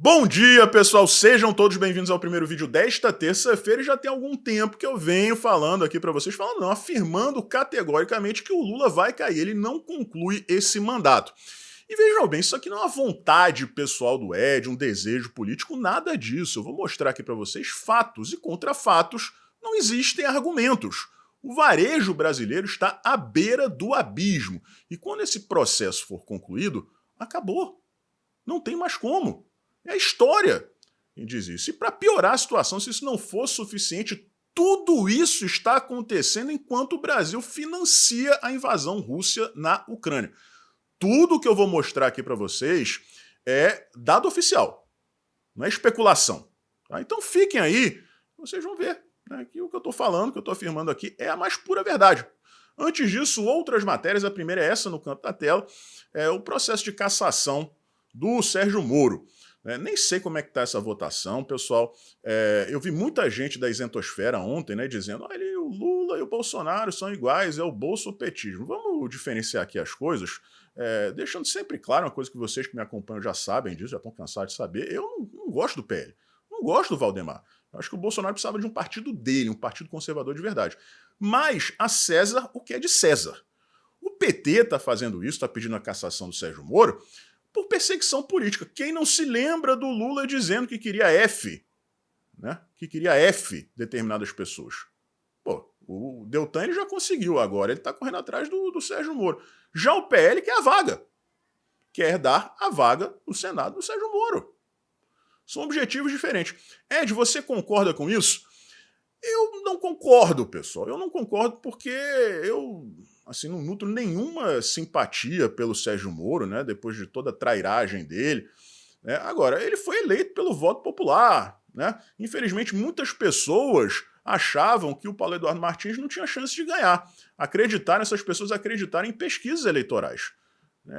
Bom dia, pessoal! Sejam todos bem-vindos ao primeiro vídeo desta terça-feira e já tem algum tempo que eu venho falando aqui pra vocês, afirmando categoricamente que o Lula vai cair, ele não conclui esse mandato. E vejam bem, isso aqui não é uma vontade pessoal do Ed, um desejo político, nada disso. Eu vou mostrar aqui pra vocês fatos e contra fatos não existem argumentos. O varejo brasileiro está à beira do abismo e quando esse processo for concluído, acabou. Não tem mais como. É a história quem diz isso. E para piorar a situação, se isso não for suficiente, tudo isso está acontecendo enquanto o Brasil financia a invasão russa na Ucrânia. Tudo que eu vou mostrar aqui para vocês é dado oficial, não é especulação. Tá? Então fiquem aí, vocês vão ver, né, que o que eu estou falando, o que eu estou afirmando aqui é a mais pura verdade. Antes disso, outras matérias, a primeira é essa no canto da tela, é o processo de cassação do Sérgio Moro. Nem sei como é que está essa votação, pessoal. Eu vi muita gente da isentosfera ontem, né, dizendo que o Lula e o Bolsonaro são iguais, é o bolsopetismo. Vamos diferenciar aqui as coisas, deixando sempre claro uma coisa que vocês que me acompanham já sabem disso, já estão cansados de saber. Eu não gosto do PL, não gosto do Valdemar. Eu acho que o Bolsonaro precisava de um partido dele, um partido conservador de verdade. Mas a César o que é de César. O PT está fazendo isso, está pedindo a cassação do Sérgio Moro, por perseguição política. Quem não se lembra do Lula dizendo que queria F, né? Que queria F determinadas pessoas. Pô, o Deltan ele já conseguiu agora, ele está correndo atrás do Sérgio Moro. Já o PL quer a vaga. Quer dar a vaga no Senado do Sérgio Moro. São objetivos diferentes. Ed, você concorda com isso? Eu não concordo, pessoal. Eu não concordo porque eu não nutro nenhuma simpatia pelo Sérgio Moro, né, depois de toda a trairagem dele. Né? Agora, ele foi eleito pelo voto popular. Né? Infelizmente, muitas pessoas achavam que o Paulo Eduardo Martins não tinha chance de ganhar. Essas pessoas acreditaram em pesquisas eleitorais.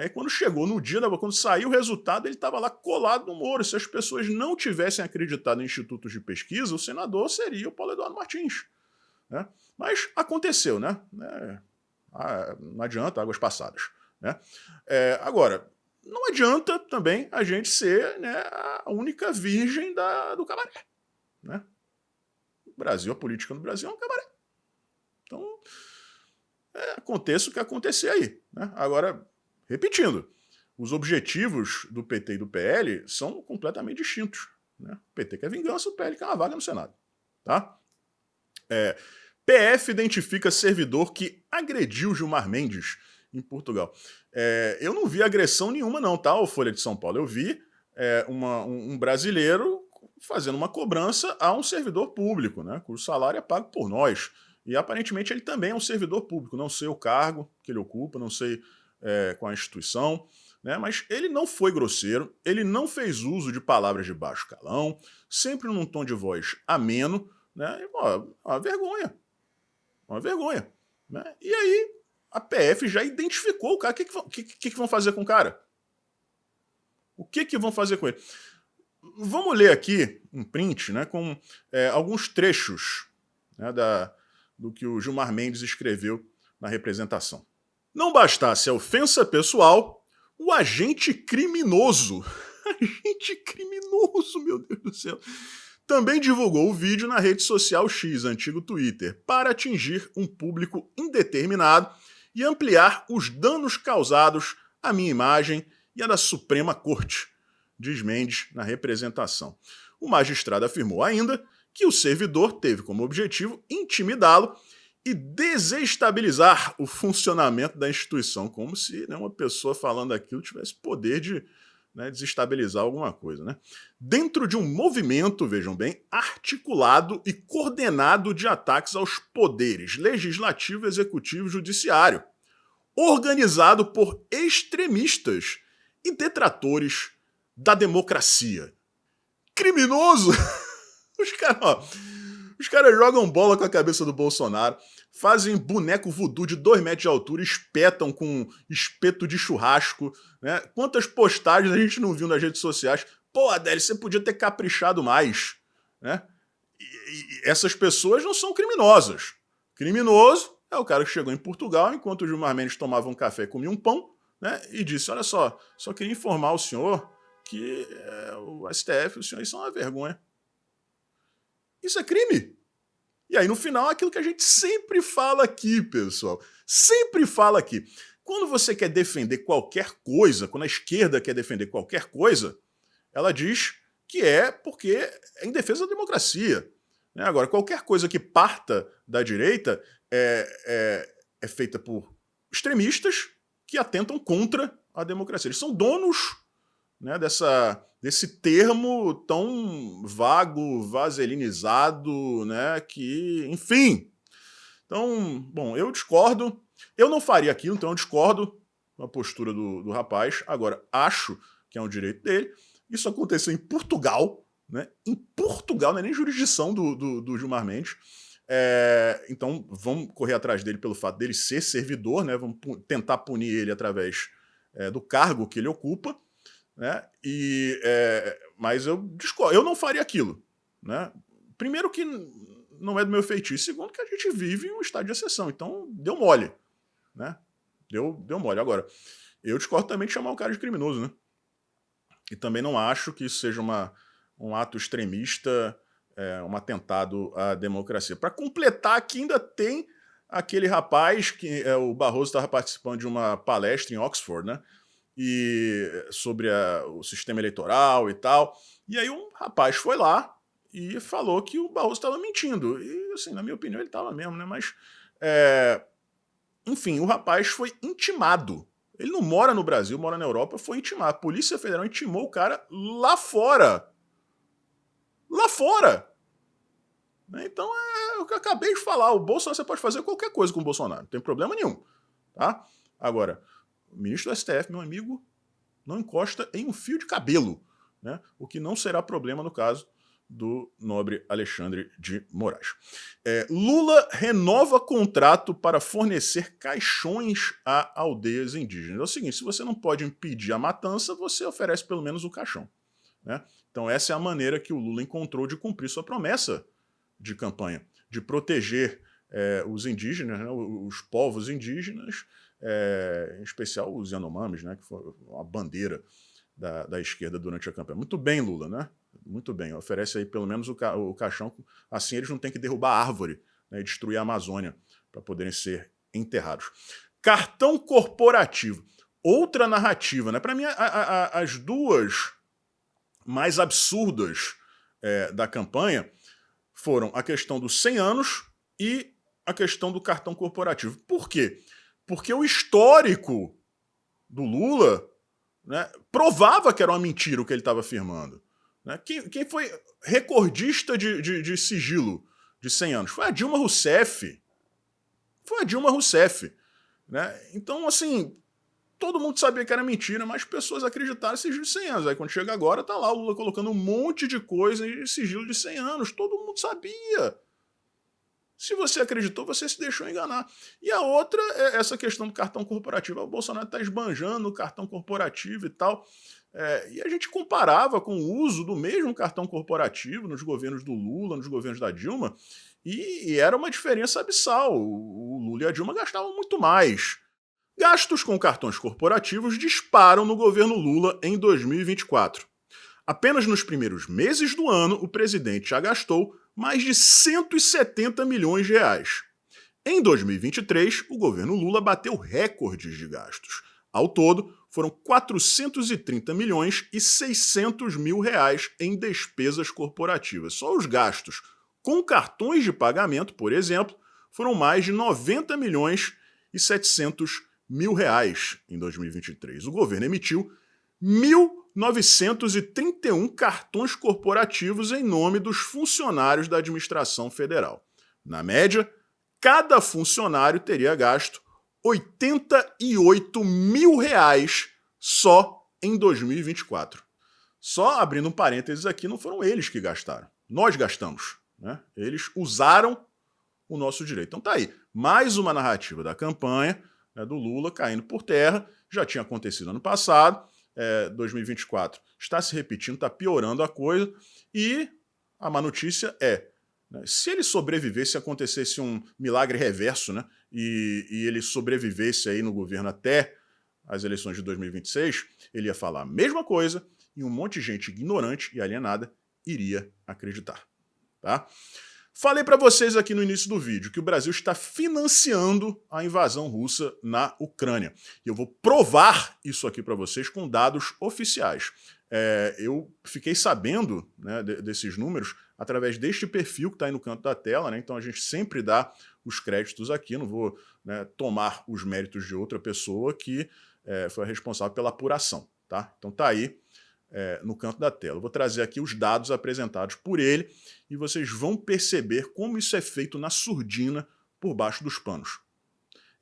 E quando chegou no dia, quando saiu o resultado, ele estava lá colado no Moro. Se as pessoas não tivessem acreditado em institutos de pesquisa, o senador seria o Paulo Eduardo Martins. Né? Mas aconteceu, né? Não adianta, águas passadas. Né? Agora, não adianta também a gente ser, né, a única virgem do cabaré. Né? O Brasil, a política no Brasil é um cabaré. Então, aconteça o que acontecer aí. Né? Agora, repetindo, os objetivos do PT e do PL são completamente distintos. Né? O PT quer vingança, o PL quer uma vaga no Senado. Tá? PF identifica servidor que agrediu Gilmar Mendes em Portugal. Eu não vi agressão nenhuma não, tá, ô Folha de São Paulo? Eu vi um brasileiro fazendo uma cobrança a um servidor público, né, cujo salário é pago por nós. E aparentemente ele também é um servidor público, não sei o cargo que ele ocupa, não sei qual a instituição, né, mas ele não foi grosseiro, ele não fez uso de palavras de baixo calão, sempre num tom de voz ameno, né, e, uma vergonha. Uma vergonha. Né? E aí, a PF já identificou o cara. O que vão fazer com o cara? O que vão fazer com ele? Vamos ler aqui um print, né, com alguns trechos, né, do que o Gilmar Mendes escreveu na representação. Não bastasse a ofensa pessoal, o agente criminoso. Agente criminoso, meu Deus do céu. Também divulgou o vídeo na rede social X, antigo Twitter, para atingir um público indeterminado e ampliar os danos causados à minha imagem e à da Suprema Corte, diz Mendes na representação. O magistrado afirmou ainda que o servidor teve como objetivo intimidá-lo e desestabilizar o funcionamento da instituição, como se, né, uma pessoa falando aquilo tivesse poder de, né, desestabilizar alguma coisa. Né? Dentro de um movimento, vejam bem, articulado e coordenado de ataques aos poderes legislativo, executivo e judiciário, organizado por extremistas e detratores da democracia. Criminoso! Os caras jogam bola com a cabeça do Bolsonaro, fazem boneco voodoo de 2 metros de altura, espetam com espeto de churrasco. Né? Quantas postagens a gente não viu nas redes sociais? Pô, Adélio, você podia ter caprichado mais. Né? E essas pessoas não são criminosas. Criminoso é o cara que chegou em Portugal, enquanto o Gilmar Mendes tomava um café e comia um pão, né? E disse, olha só queria informar o senhor que o STF, os senhores são uma vergonha. Isso é crime. E aí, no final, aquilo que a gente sempre fala aqui, pessoal. Sempre fala aqui. Quando você quer defender qualquer coisa, quando a esquerda quer defender qualquer coisa, ela diz que é porque é em defesa da democracia. Agora, qualquer coisa que parta da direita é feita por extremistas que atentam contra a democracia. Eles são donos, né, desse termo tão vago, vaselinizado, né, que, enfim. Então, bom, eu discordo. Eu não faria aquilo, então eu discordo da postura do rapaz. Agora, acho que é um direito dele. Isso aconteceu em Portugal, né? Em Portugal, não é nem jurisdição do Gilmar Mendes. Então, vamos correr atrás dele pelo fato dele ser servidor, né? Vamos tentar punir ele através do cargo que ele ocupa, né? Mas eu discordo. Eu não faria aquilo, né? Primeiro que não é do meu feitio. Segundo que a gente vive em um estado de exceção. Então, deu mole, né? Deu mole. Agora, eu discordo também de chamar o cara de criminoso, né? E também não acho que isso seja um ato extremista, um atentado à democracia. Para completar, aqui ainda tem aquele rapaz que o Barroso estava participando de uma palestra em Oxford, né? Sobre o sistema eleitoral e tal. E aí um rapaz foi lá e falou que o Barroso estava mentindo. E, assim, na minha opinião, ele estava mesmo, né? Mas, enfim, o rapaz foi intimado. Ele não mora no Brasil, mora na Europa, foi intimado. A Polícia Federal intimou o cara lá fora. Lá fora! Então é o que eu acabei de falar. O Bolsonaro, você pode fazer qualquer coisa com o Bolsonaro, não tem problema nenhum. Tá? Agora, o ministro do STF, meu amigo, não encosta em um fio de cabelo, né? O que não será problema no caso do nobre Alexandre de Moraes. Lula renova contrato para fornecer caixões a aldeias indígenas. É o seguinte, se você não pode impedir a matança, você oferece pelo menos o caixão, né? Então essa é a maneira que o Lula encontrou de cumprir sua promessa de campanha, de proteger os indígenas, né, os povos indígenas, em especial os Yanomamis, né, que foi uma bandeira da esquerda durante a campanha. Muito bem, Lula, né? Muito bem. Oferece aí pelo menos o caixão, assim eles não têm que derrubar a árvore, né, e destruir a Amazônia para poderem ser enterrados. Cartão corporativo. Outra narrativa, né? Para mim, as duas mais absurdas da campanha foram a questão dos 100 anos e a questão do cartão corporativo. Por quê? Porque o histórico do Lula, né, provava que era uma mentira o que ele estava afirmando. Né? Quem foi recordista de sigilo de 100 anos? Foi a Dilma Rousseff. Foi a Dilma Rousseff. Né? Então, assim, todo mundo sabia que era mentira, mas pessoas acreditaram em sigilo de 100 anos. Aí quando chega agora, tá lá o Lula colocando um monte de coisa em sigilo de 100 anos. Todo mundo sabia. Se você acreditou, você se deixou enganar. E a outra é essa questão do cartão corporativo. O Bolsonaro está esbanjando o cartão corporativo e tal. E a gente comparava com o uso do mesmo cartão corporativo nos governos do Lula, nos governos da Dilma, e era uma diferença abissal. O Lula e a Dilma gastavam muito mais. Gastos com cartões corporativos disparam no governo Lula em 2024. Apenas nos primeiros meses do ano, o presidente já gastou mais de 170 milhões de reais. Em 2023, o governo Lula bateu recordes de gastos. Ao todo, foram 430 milhões e 600 mil reais em despesas corporativas. Só os gastos com cartões de pagamento, por exemplo, foram mais de 90 milhões e 700 mil reais em 2023. O governo emitiu 1.931 cartões corporativos em nome dos funcionários da administração federal. Na média, cada funcionário teria gasto 88 mil reais só em 2024. Só abrindo um parênteses aqui, não foram eles que gastaram. Nós gastamos, né? Eles usaram o nosso direito. Então tá aí, mais uma narrativa da campanha, né, do Lula caindo por terra. Já tinha acontecido ano passado. 2024 está se repetindo, está piorando a coisa, e a má notícia né, se ele sobrevivesse, se acontecesse um milagre reverso, né, e ele sobrevivesse aí no governo até as eleições de 2026, ele ia falar a mesma coisa, e um monte de gente ignorante e alienada iria acreditar. Tá? Falei para vocês aqui no início do vídeo que o Brasil está financiando a invasão russa na Ucrânia. E eu vou provar isso aqui para vocês com dados oficiais. Eu fiquei sabendo, né, desses números através deste perfil que está aí no canto da tela, né? Então a gente sempre dá os créditos aqui, não vou, né, tomar os méritos de outra pessoa que foi a responsável pela apuração. Tá? Então tá aí no canto da tela. Eu vou trazer aqui os dados apresentados por ele e vocês vão perceber como isso é feito na surdina por baixo dos panos.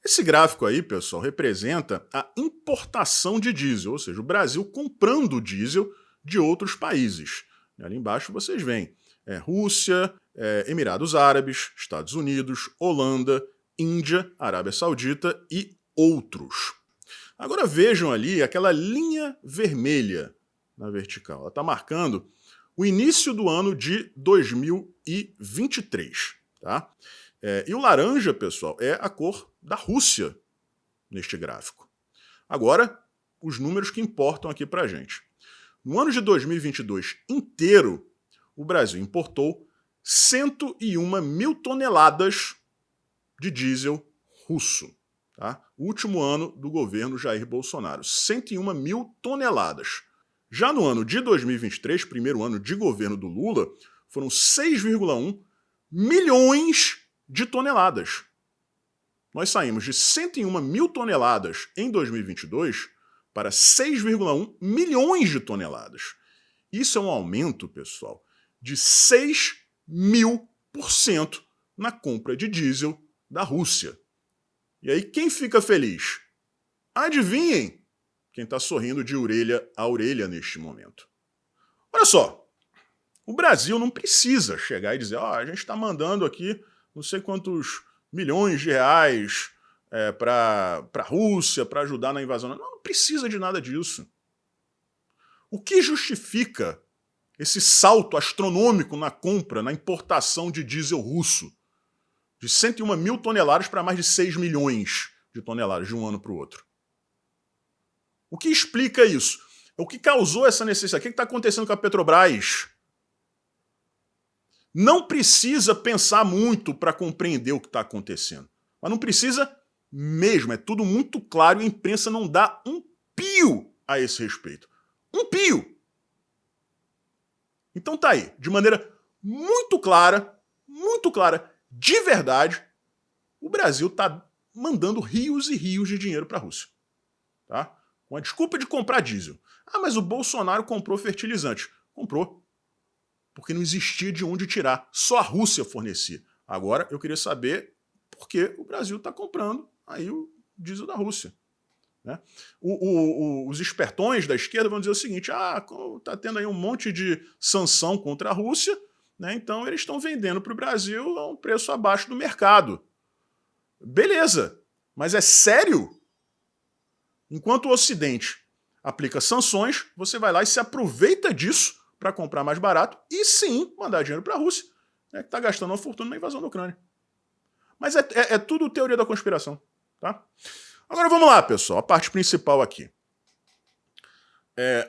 Esse gráfico aí, pessoal, representa a importação de diesel, ou seja, o Brasil comprando diesel de outros países. Ali embaixo vocês veem Rússia, Emirados Árabes, Estados Unidos, Holanda, Índia, Arábia Saudita e outros. Agora vejam ali aquela linha vermelha na vertical. Ela está marcando o início do ano de 2023. Tá? E o laranja, pessoal, é a cor da Rússia neste gráfico. Agora, os números que importam aqui para a gente. No ano de 2022 inteiro, o Brasil importou 101 mil toneladas de diesel russo. Tá? O último ano do governo Jair Bolsonaro, 101 mil toneladas. Já no ano de 2023, primeiro ano de governo do Lula, foram 6,1 milhões de toneladas. Nós saímos de 101 mil toneladas em 2022 para 6,1 milhões de toneladas. Isso é um aumento, pessoal, de 6.000% na compra de diesel da Rússia. E aí quem fica feliz? Adivinhem quem está sorrindo de orelha a orelha neste momento. Olha só, o Brasil não precisa chegar e dizer a gente está mandando aqui não sei quantos milhões de reais para a Rússia, para ajudar na invasão. Não precisa de nada disso. O que justifica esse salto astronômico na compra, na importação de diesel russo? De 101 mil toneladas para mais de 6 milhões de toneladas de um ano para o outro. O que explica isso? O que causou essa necessidade? O que está acontecendo com a Petrobras? Não precisa pensar muito para compreender o que está acontecendo. Mas não precisa mesmo. É tudo muito claro e a imprensa não dá um pio a esse respeito. Um pio! Então tá aí, de maneira muito clara, de verdade, o Brasil está mandando rios e rios de dinheiro para a Rússia. Tá? Com a desculpa de comprar diesel. Mas o Bolsonaro comprou fertilizante. Comprou. Porque não existia de onde tirar. Só a Rússia fornecia. Agora eu queria saber por que o Brasil está comprando aí o diesel da Rússia. Né? Os espertões da esquerda vão dizer o seguinte, está tendo aí um monte de sanção contra a Rússia, né? Então eles estão vendendo para o Brasil a um preço abaixo do mercado. Beleza, mas é sério? Enquanto o Ocidente aplica sanções, você vai lá e se aproveita disso para comprar mais barato e sim mandar dinheiro para a Rússia, né, que está gastando uma fortuna na invasão da Ucrânia. Mas é tudo teoria da conspiração. Tá? Agora vamos lá, pessoal, a parte principal aqui.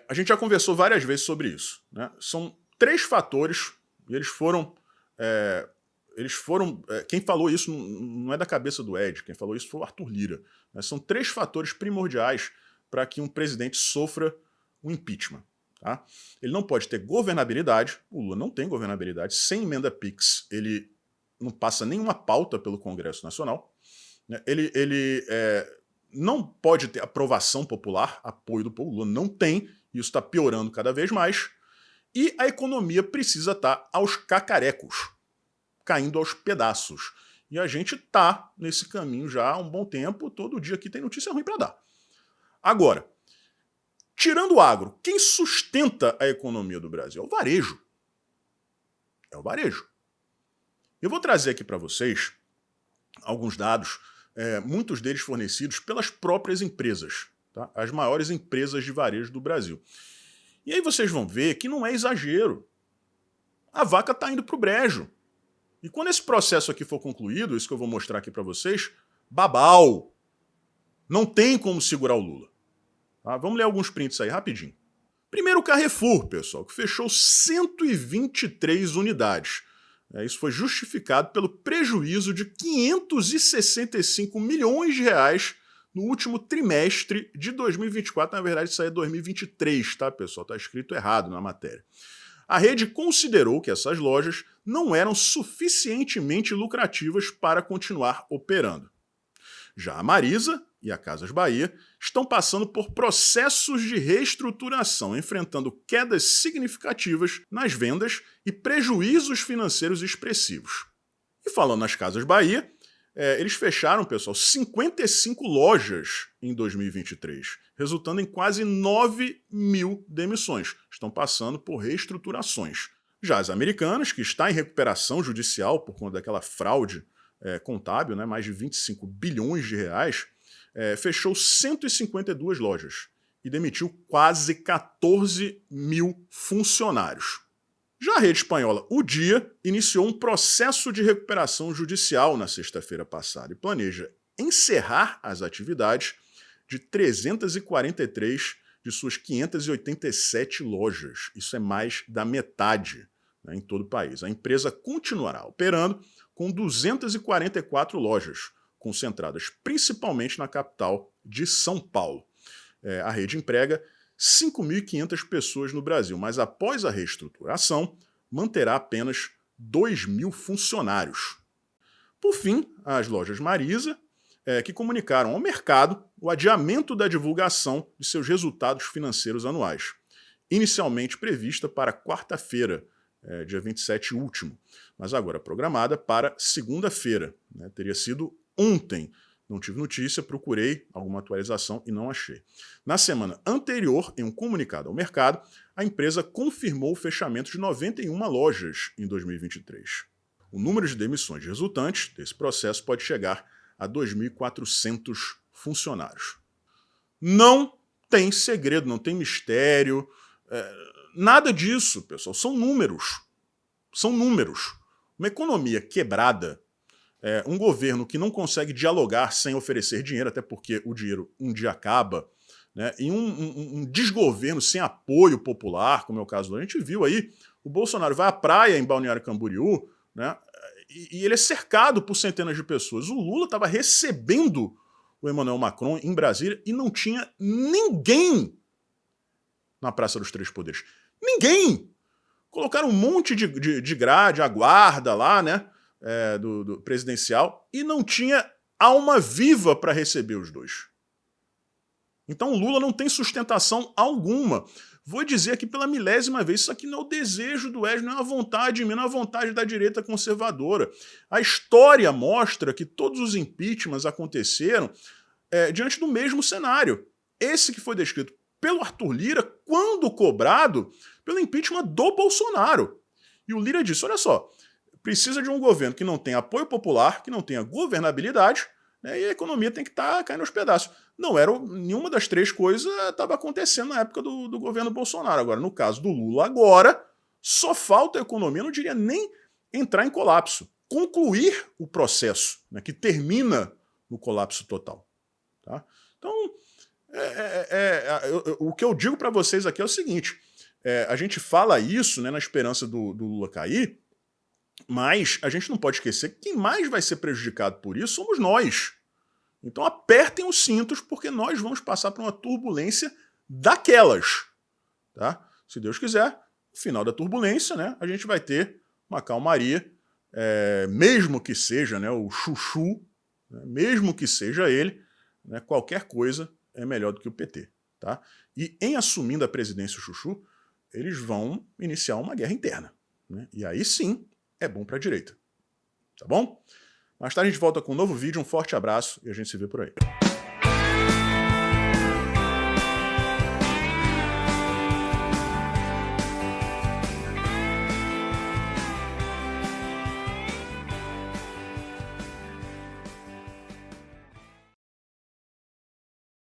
A gente já conversou várias vezes sobre isso. Né? São 3 fatores, e eles foram... quem falou isso não é da cabeça do Ed, quem falou isso foi o Arthur Lira. Né? São 3 fatores primordiais para que um presidente sofra um impeachment. Tá? Ele não pode ter governabilidade, o Lula não tem governabilidade, sem emenda PIX ele não passa nenhuma pauta pelo Congresso Nacional. Né? Ele não pode ter aprovação popular, apoio do povo, o Lula não tem, e isso está piorando cada vez mais, e a economia precisa estar aos cacarecos, caindo aos pedaços. E a gente está nesse caminho já há um bom tempo, todo dia aqui tem notícia ruim para dar. Agora, tirando o agro, quem sustenta a economia do Brasil? É o varejo. É o varejo. Eu vou trazer aqui para vocês alguns dados, muitos deles fornecidos pelas próprias empresas, tá? As maiores empresas de varejo do Brasil. E aí vocês vão ver que não é exagero. A vaca está indo para o brejo. E quando esse processo aqui for concluído, isso que eu vou mostrar aqui para vocês, babau. Não tem como segurar o Lula. Tá? Vamos ler alguns prints aí rapidinho. Primeiro o Carrefour, pessoal, que fechou 123 unidades. Isso foi justificado pelo prejuízo de 565 milhões de reais no último trimestre de 2024. Na verdade, isso aí é 2023, tá, pessoal? Tá escrito errado na matéria. A rede considerou que essas lojas não eram suficientemente lucrativas para continuar operando. Já a Marisa e a Casas Bahia estão passando por processos de reestruturação, enfrentando quedas significativas nas vendas e prejuízos financeiros expressivos. E falando nas Casas Bahia, eles fecharam, pessoal, 55 lojas em 2023, resultando em quase 9 mil demissões. Estão passando por reestruturações. Já as Americanas, que está em recuperação judicial por conta daquela fraude contábil, né, mais de 25 bilhões de reais, fechou 152 lojas e demitiu quase 14 mil funcionários. Já a rede espanhola O Dia iniciou um processo de recuperação judicial na sexta-feira passada e planeja encerrar as atividades de 343 de suas 587 lojas. Isso é mais da metade, né, em todo o país. A empresa continuará operando com 244 lojas, concentradas principalmente na capital de São Paulo. A rede emprega 5.500 pessoas no Brasil, mas após a reestruturação, manterá apenas 2.000 funcionários. Por fim, as lojas Marisa, que comunicaram ao mercado o adiamento da divulgação de seus resultados financeiros anuais, inicialmente prevista para quarta-feira, dia 27 último, mas agora programada para segunda-feira. Teria sido ontem. Não tive notícia, procurei alguma atualização e não achei. Na semana anterior, em um comunicado ao mercado, a empresa confirmou o fechamento de 91 lojas em 2023. O número de demissões resultantes desse processo pode chegar a 2.400 funcionários. Não tem segredo, não tem mistério, nada disso, pessoal. São números. São números. Uma economia quebrada, um governo que não consegue dialogar sem oferecer dinheiro, até porque o dinheiro um dia acaba, né? E um desgoverno sem apoio popular, como é o caso do... A gente viu aí, o Bolsonaro vai à praia em Balneário Camboriú, né? E ele é cercado por centenas de pessoas. O Lula estava recebendo o Emmanuel Macron em Brasília e não tinha ninguém na Praça dos Três Poderes. Ninguém! Colocaram um monte de grade, a guarda lá, né? Do presidencial, e não tinha alma viva para receber os dois. Então o Lula não tem sustentação alguma. Vou dizer aqui pela milésima vez, isso aqui não é o desejo do Edson, não é a vontade minha, não é a vontade da direita conservadora. A história mostra que todos os impeachments aconteceram diante do mesmo cenário. Esse que foi descrito pelo Arthur Lira, quando cobrado pelo impeachment do Bolsonaro. E o Lira disse, olha só, precisa de um governo que não tenha apoio popular, que não tenha governabilidade, né, e a economia tem que estar caindo aos pedaços. Não era nenhuma das três coisas estava acontecendo na época do governo Bolsonaro. Agora, no caso do Lula agora, só falta a economia, não diria nem entrar em colapso, concluir o processo, né, que termina no colapso total. Tá? Então, o que eu digo para vocês aqui é o seguinte, a gente fala isso, né, na esperança do Lula cair, mas a gente não pode esquecer que quem mais vai ser prejudicado por isso somos nós. Então apertem os cintos, porque nós vamos passar por uma turbulência daquelas. Tá? Se Deus quiser, no final da turbulência, né, a gente vai ter uma calmaria, mesmo que seja, né, o Chuchu, né, mesmo que seja ele, né, qualquer coisa é melhor do que o PT. Tá? E em assumindo a presidência o Chuchu, eles vão iniciar uma guerra interna. Né? E aí sim, é bom para a direita. Tá bom? Mais tarde a gente volta com um novo vídeo, um forte abraço e a gente se vê por aí.